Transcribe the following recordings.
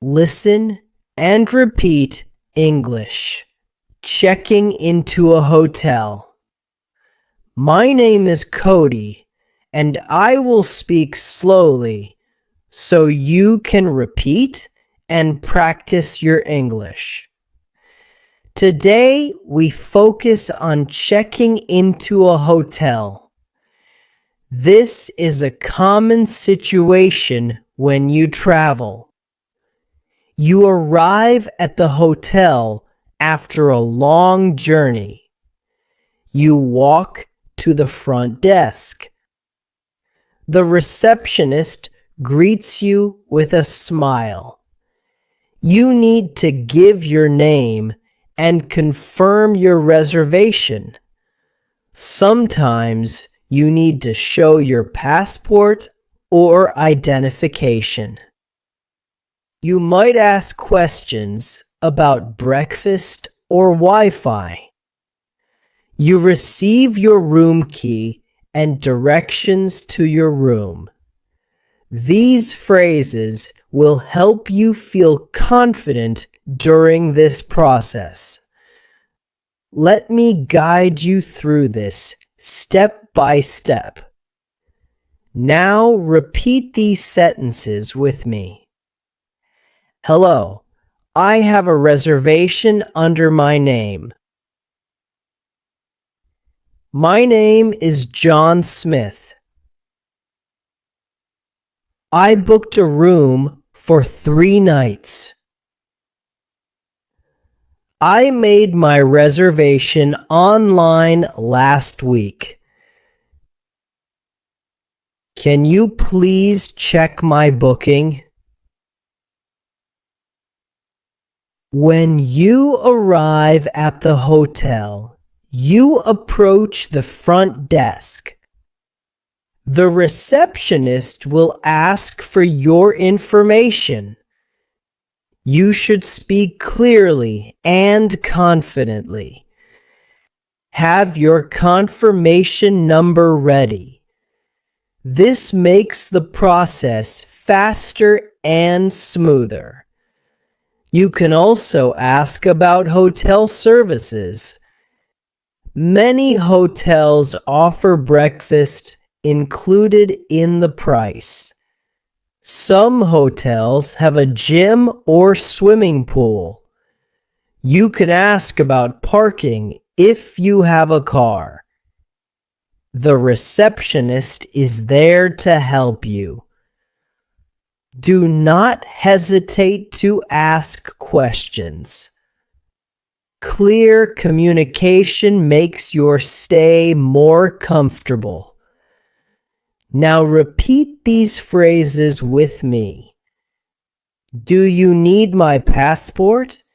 Listen and repeat English. Checking into a hotel. My name is Cody, and I will speak slowly so you can repeat and practice your English. Today, we focus on checking into a hotel. This is a common situation when you travel. You arrive at the hotel after a long journey. You walk to the front desk. The receptionist greets you with a smile. You need to give your name and confirm your reservation. Sometimes you need to show your passport or identification. You might ask questions about breakfast or Wi-Fi. You receive your room key and directions to your room. These phrases will help you feel confident during this process. Let me guide you through this step by step. Now repeat these sentences with me. Hello, I have a reservation under my name. My name is John Smith. I booked a room for 3 nights. I made my reservation online last week. Can you please check my booking? When you arrive at the hotel, you approach the front desk. The receptionist will ask for your information. You should speak clearly and confidently. Have your confirmation number ready. This makes the process faster and smoother. You can also ask about hotel services. Many hotels offer breakfast included in the price. Some hotels have a gym or swimming pool. You can ask about parking if you have a car. The receptionist is there to help you. Do not hesitate to ask questions. Clear communication makes your stay more comfortable. Now repeat these phrases with me. Do you need my passport?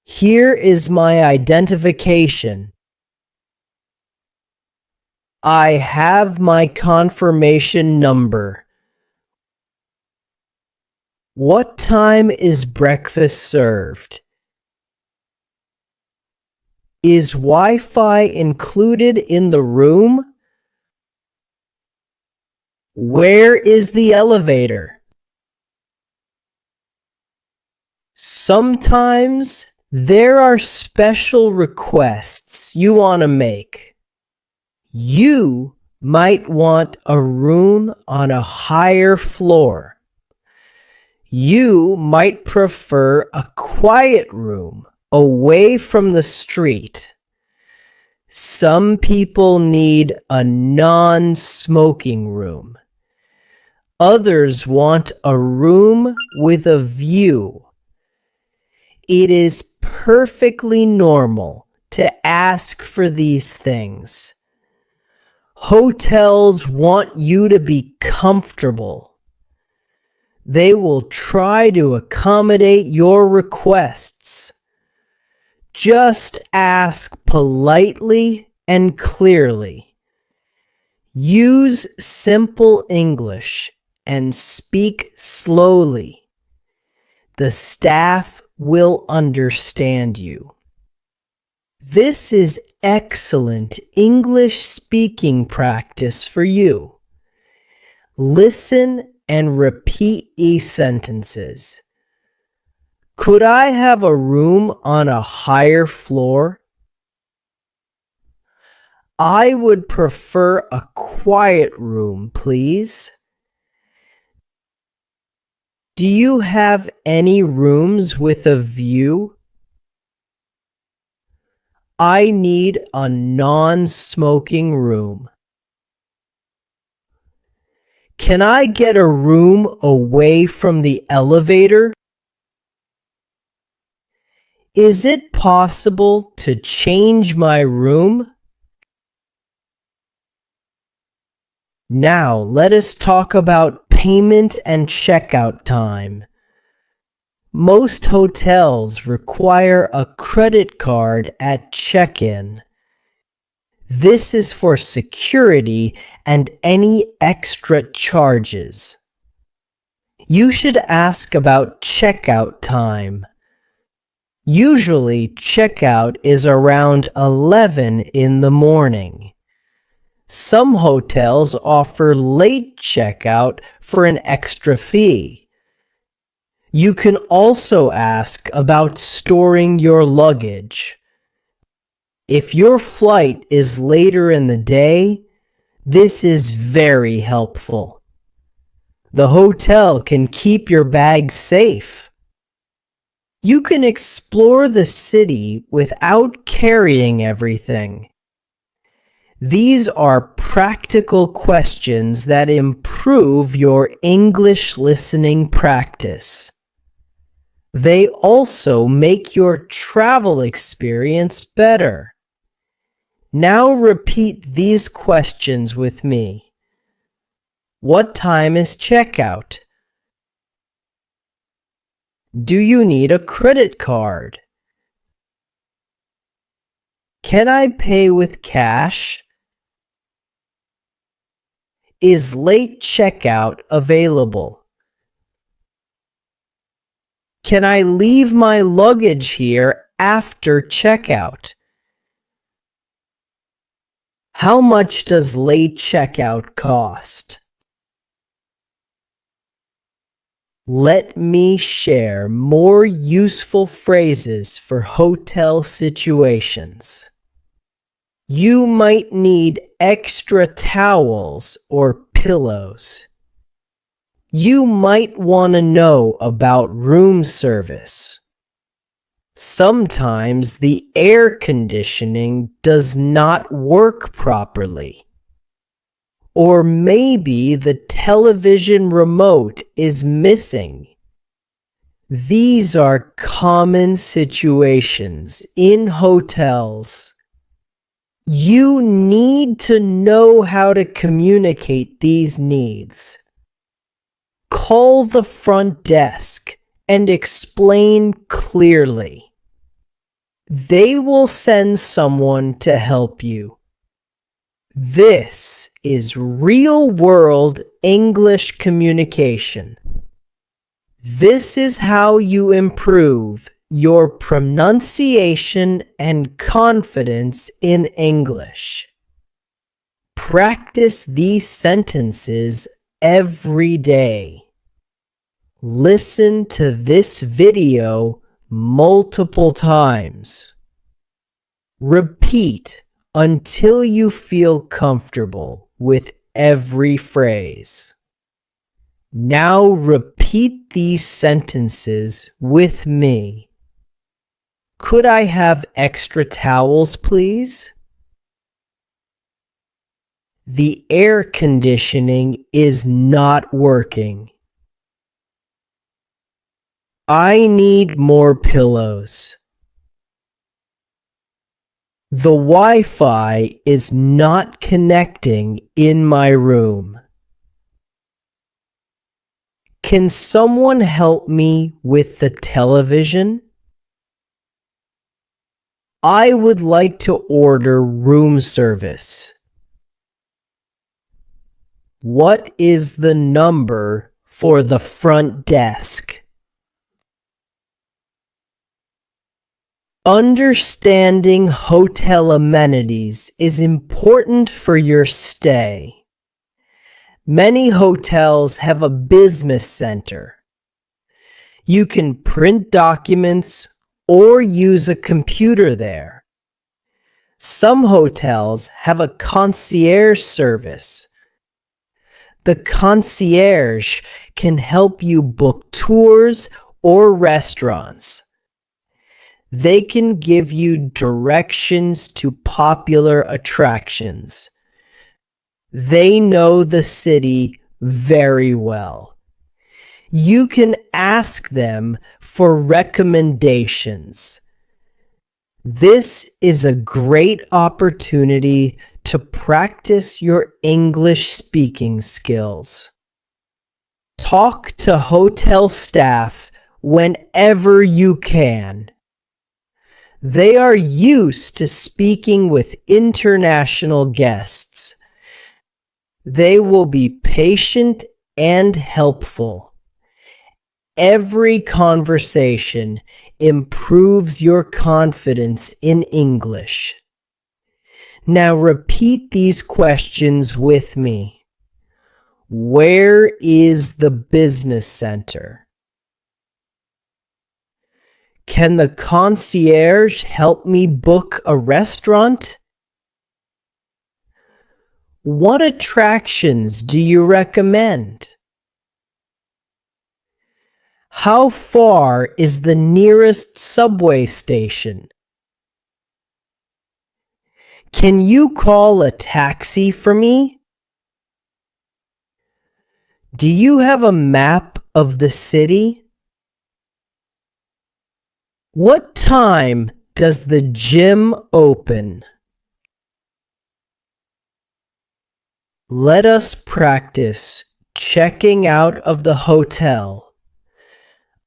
Here is my identification. I have my confirmation number. What time is breakfast served? Is Wi-Fi included in the room? Where is the elevator? Sometimes there are special requests you want to make. You might want a room on a higher floor. You might prefer a quiet room away from the street. Some people need a non-smoking room. Others want a room with a view. It is perfectly normal to ask for these things. Hotels want you to be comfortable. They will try to accommodate your requests. Just ask politely and clearly. Use simple English and speak slowly. The staff will understand you. This is excellent English speaking practice for you. Listen and repeat these sentences. Could I have a room on a higher floor? I would prefer a quiet room, please. Do you have any rooms with a view? I need a non-smoking room. Can I get a room away from the elevator? Is it possible to change my room? Now let us talk about payment and checkout time. Most hotels require a credit card at check-in. This is for security and any extra charges. You should ask about checkout time. Usually, checkout is around 11 in the morning. Some hotels offer late checkout for an extra fee. You can also ask about storing your luggage. If your flight is later in the day, this is very helpful. The hotel can keep your bags safe. You can explore the city without carrying everything. These are practical questions that improve your English listening practice. They also make your travel experience better. Now repeat these questions with me. What time is checkout? Do you need a credit card? Can I pay with cash? Is late checkout available? Can I leave my luggage here after checkout? How much does late checkout cost? Let me share more useful phrases for hotel situations. You might need extra towels or pillows. You might want to know about room service. Sometimes the air conditioning does not work properly. Or maybe the television remote is missing. These are common situations in hotels. You need to know how to communicate these needs. Call the front desk and explain clearly. They will send someone to help you. This is real-world English communication. This is how you improve your pronunciation and confidence in English. Practice these sentences every day. Listen to this video multiple times. Repeat until you feel comfortable with every phrase. Now repeat these sentences with me. Could I have extra towels, please? The air conditioning is not working. I need more pillows. The Wi-Fi is not connecting in my room. Can someone help me with the television? I would like to order room service. What is the number for the front desk? Understanding hotel amenities is important for your stay. Many hotels have a business center. You can print documents or use a computer there. Some hotels have a concierge service. The concierge can help you book tours or restaurants. They can give you directions to popular attractions. They know the city very well. You can ask them for recommendations. This is a great opportunity to practice your English speaking skills. Talk to hotel staff whenever you can. They are used to speaking with international guests. They will be patient and helpful. Every conversation improves your confidence in English. Now repeat these questions with me. Where is the business center? Can the concierge help me book a restaurant? What attractions do you recommend? How far is the nearest subway station? Can you call a taxi for me? Do you have a map of the city? What time does the gym open? Let us practice checking out of the hotel.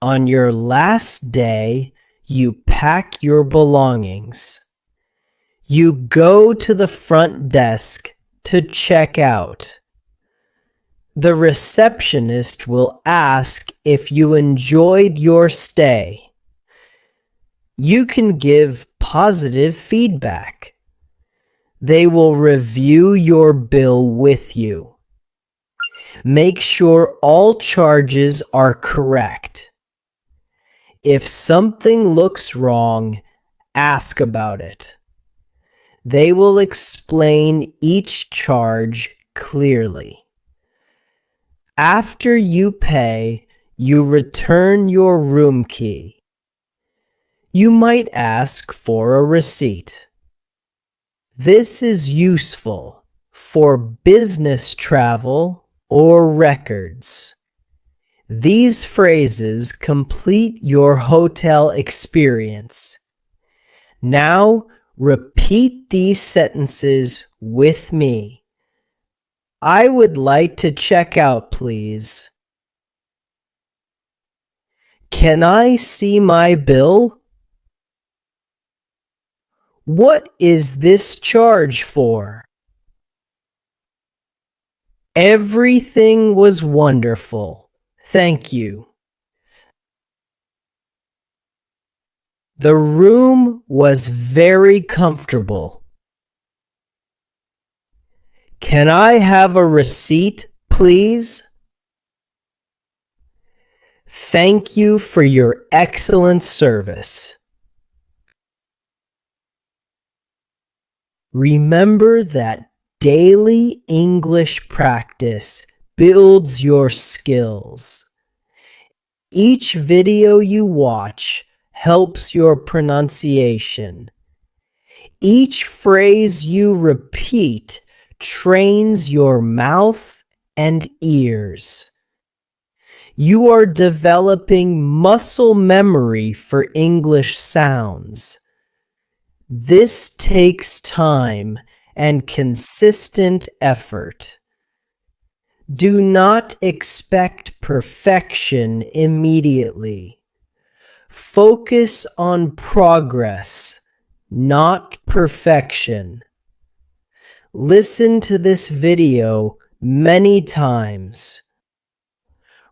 On your last day, you pack your belongings. You go to the front desk to check out. The receptionist will ask if you enjoyed your stay. You can give positive feedback. They will review your bill with you. Make sure all charges are correct. If something looks wrong, ask about it. They will explain each charge clearly. After you pay, you return your room key. You might ask for a receipt. This is useful for business travel or records. These phrases complete your hotel experience. Now repeat these sentences with me. I would like to check out, please. Can I see my bill? What is this charge for? Everything was wonderful. Thank you. The room was very comfortable. Can I have a receipt, please? Thank you for your excellent service. Remember that daily English practice builds your skills. Each video you watch helps your pronunciation. Each phrase you repeat trains your mouth and ears. You are developing muscle memory for English sounds. This takes time and consistent effort. Do not expect perfection immediately. Focus on progress, not perfection. Listen to this video many times.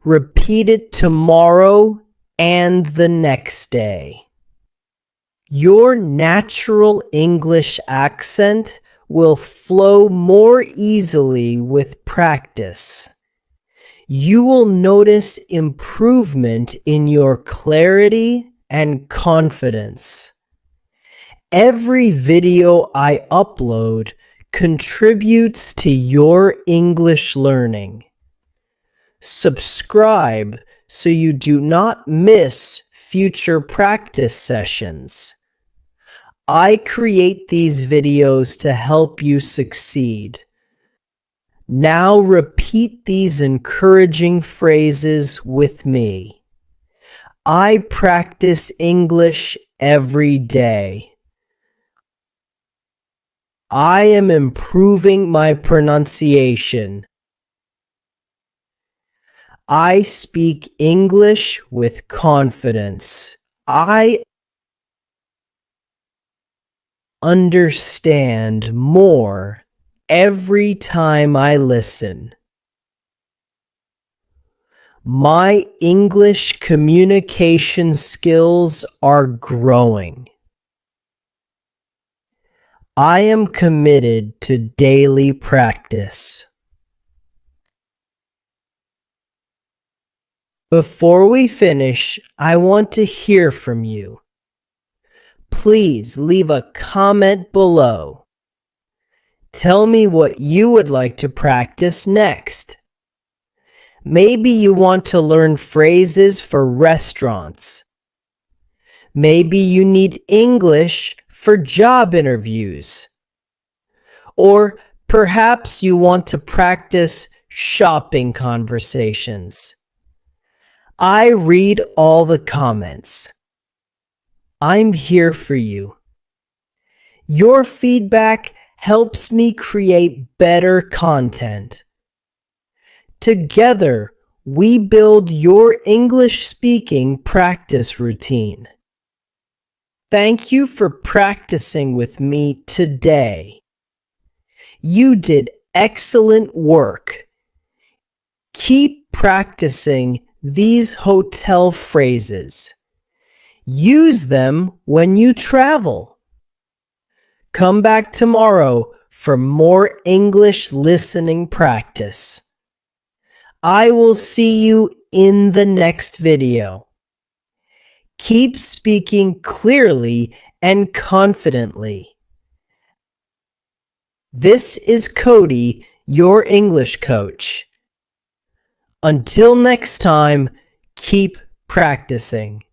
Repeat it tomorrow and the next day. Your natural English accent will flow more easily with practice. You will notice improvement in your clarity and confidence. Every video I upload contributes to your English learning. Subscribe so you do not miss future practice sessions. I create these videos to help you succeed. Now repeat these encouraging phrases with me. I practice English every day. I am improving my pronunciation. I speak English with confidence. I understand more every time I listen. My English communication skills are growing. I am committed to daily practice. Before we finish, I want to hear from you. Please leave a comment below. Tell me what you would like to practice next. Maybe you want to learn phrases for restaurants. Maybe you need English for job interviews. Or perhaps you want to practice shopping conversations. I read all the comments. I'm here for you. Your feedback helps me create better content. Together, we build your English speaking practice routine. Thank you for practicing with me today. You did excellent work. Keep practicing these hotel phrases. Use them when you travel. Come back tomorrow for more English listening practice. I will see you in the next video. Keep speaking clearly and confidently. This is Cody, your English coach. Until next time, keep practicing.